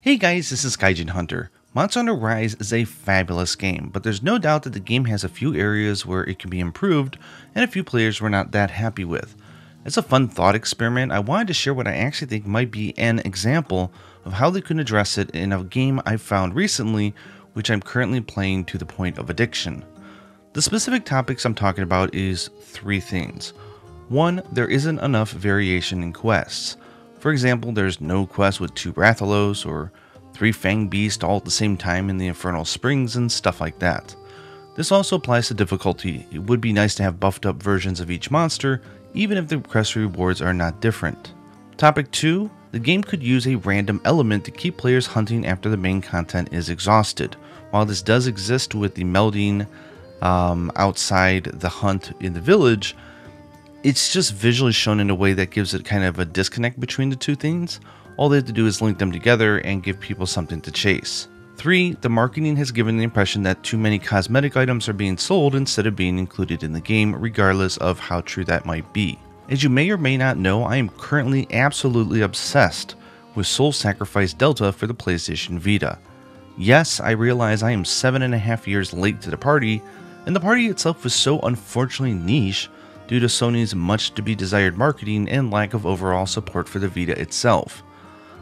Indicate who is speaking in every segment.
Speaker 1: Hey guys, this is Gaijin Hunter. Monster Hunter Rise is a fabulous game, but there's no doubt that the game has a few areas where it can be improved and a few players we're not that happy with. As a fun thought experiment, I wanted to share what I actually think might be an example of how they could address it in a game I found recently, which I'm currently playing to the point of addiction. The specific topics I'm talking about is three things. One, there isn't enough variation in quests. For example, there's no quest with 2 Rathalos or 3 Fang Beasts all at the same time in the Infernal Springs and stuff like that. This also applies to difficulty. It would be nice to have buffed up versions of each monster, even if the quest rewards are not different. Topic 2, the game could use a random element to keep players hunting after the main content is exhausted. While this does exist with the melding outside the hunt in the village, it's just visually shown in a way that gives it kind of a disconnect between the two things. All they have to do is link them together and give people something to chase. 3. The marketing has given the impression that too many cosmetic items are being sold instead of being included in the game, regardless of how true that might be. As you may or may not know, I am currently absolutely obsessed with Soul Sacrifice Delta for the PlayStation Vita. Yes, I realize I am 7.5 years late to the party, and the party itself was so unfortunately niche due to Sony's much to be desired marketing and lack of overall support for the Vita itself.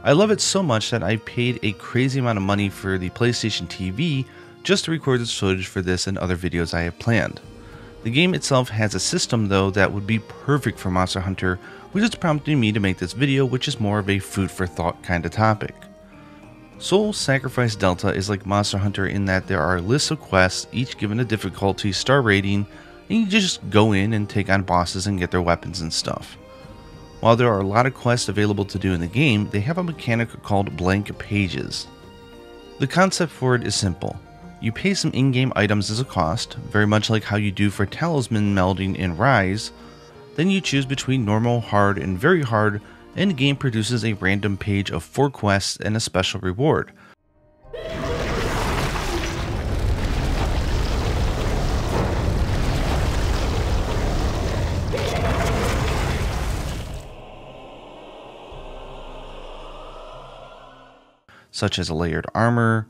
Speaker 1: I love it so much that I paid a crazy amount of money for the PlayStation TV just to record this footage for this and other videos I have planned. The game itself has a system though that would be perfect for Monster Hunter, which is prompting me to make this video, which is more of a food for thought kind of topic. Soul Sacrifice Delta is like Monster Hunter in that there are lists of quests, each given a difficulty, star rating, and you just go in and take on bosses and get their weapons and stuff. While there are a lot of quests available to do in the game, they have a mechanic called blank pages. The concept for it is simple. You pay some in-game items as a cost, very much like how you do for talisman melding in Rise. Then you choose between normal, hard, and very hard, and the game produces a random page of 4 quests and a special reward. Such as a layered armor,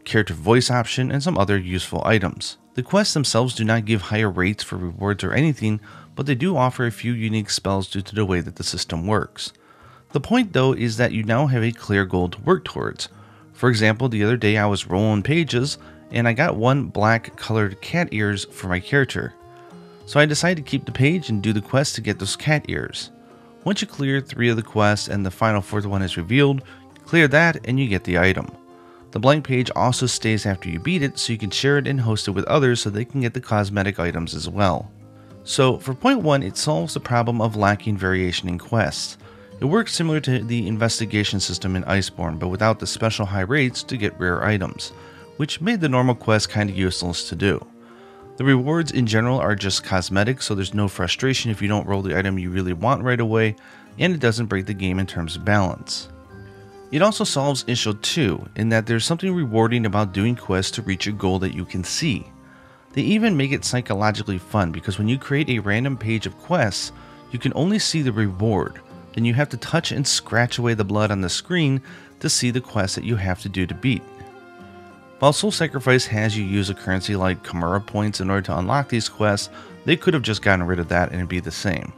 Speaker 1: character voice option, and some other useful items. The quests themselves do not give higher rates for rewards or anything, but they do offer a few unique spells due to the way that the system works. The point though is that you now have a clear goal to work towards. For example, the other day I was rolling pages and I got 1 black colored cat ears for my character. So I decided to keep the page and do the quest to get those cat ears. Once you clear 3 of the quests and the final 4th one is revealed, clear that and you get the item. The blank page also stays after you beat it, so you can share it and host it with others so they can get the cosmetic items as well. So for point 1, it solves the problem of lacking variation in quests. It works similar to the investigation system in Iceborne, but without the special high rates to get rare items, which made the normal quest kinda useless to do. The rewards in general are just cosmetic, so there's no frustration if you don't roll the item you really want right away, and it doesn't break the game in terms of balance. It also solves issue 2, in that there's something rewarding about doing quests to reach a goal that you can see. They even make it psychologically fun, because when you create a random page of quests, you can only see the reward, then you have to touch and scratch away the blood on the screen to see the quest that you have to do to beat. While Soul Sacrifice has you use a currency like Chimera points in order to unlock these quests, they could have just gotten rid of that and it'd be the same.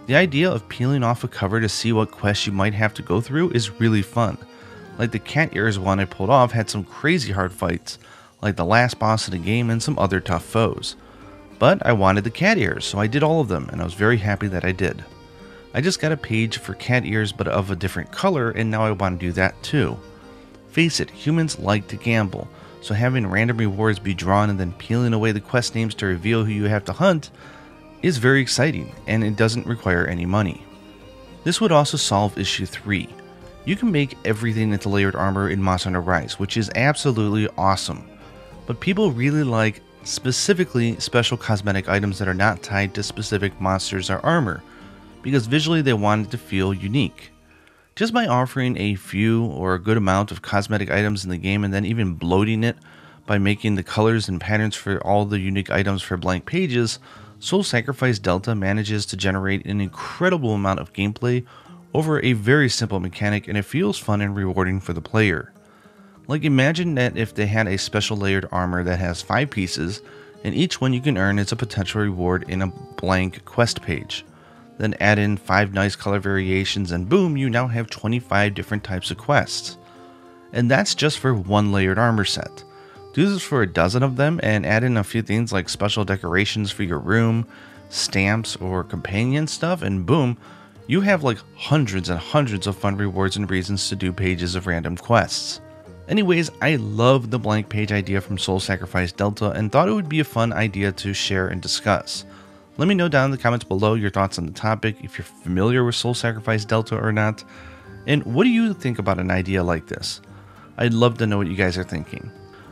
Speaker 1: The idea of peeling off a cover to see what quests you might have to go through is really fun. Like the cat ears one I pulled off had some crazy hard fights, like the last boss of the game and some other tough foes. But I wanted the cat ears, so I did all of them, and I was very happy that I did. I just got a page for cat ears but of a different color, and now I want to do that too. Face it, humans like to gamble, so having random rewards be drawn and then peeling away the quest names to reveal who you have to hunt is very exciting, and it doesn't require any money. This would also solve issue 3. You can make everything into layered armor in Monster Hunter Rise, which is absolutely awesome. But people really like specifically special cosmetic items that are not tied to specific monsters or armor, because visually they want it to feel unique. Just by offering a few or a good amount of cosmetic items in the game and then even bloating it by making the colors and patterns for all the unique items for blank pages, Soul Sacrifice Delta manages to generate an incredible amount of gameplay over a very simple mechanic, and it feels fun and rewarding for the player. Like, imagine that if they had a special layered armor that has 5 pieces, and each one you can earn is a potential reward in a blank quest page. Then add in 5 nice color variations and boom, you now have 25 different types of quests. And that's just for one layered armor set. Do this for a dozen of them and add in a few things like special decorations for your room, stamps, or companion stuff, and boom, you have like hundreds and hundreds of fun rewards and reasons to do pages of random quests. Anyways, I love the blank page idea from Soul Sacrifice Delta and thought it would be a fun idea to share and discuss. Let me know down in the comments below your thoughts on the topic, if you're familiar with Soul Sacrifice Delta or not, and what do you think about an idea like this? I'd love to know what you guys are thinking.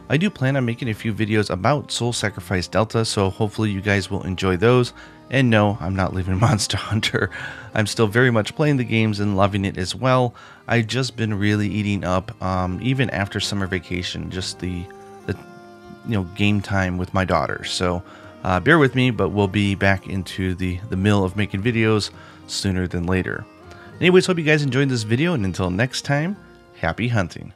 Speaker 1: I do plan on making a few videos about Soul Sacrifice Delta, so hopefully you guys will enjoy those. And no, I'm not leaving Monster Hunter. I'm still very much playing the games and loving it as well. I've just been really eating up, even after summer vacation, just the game time with my daughter. So bear with me, but we'll be back into the mill of making videos sooner than later. Anyways, hope you guys enjoyed this video, and until next time, happy hunting.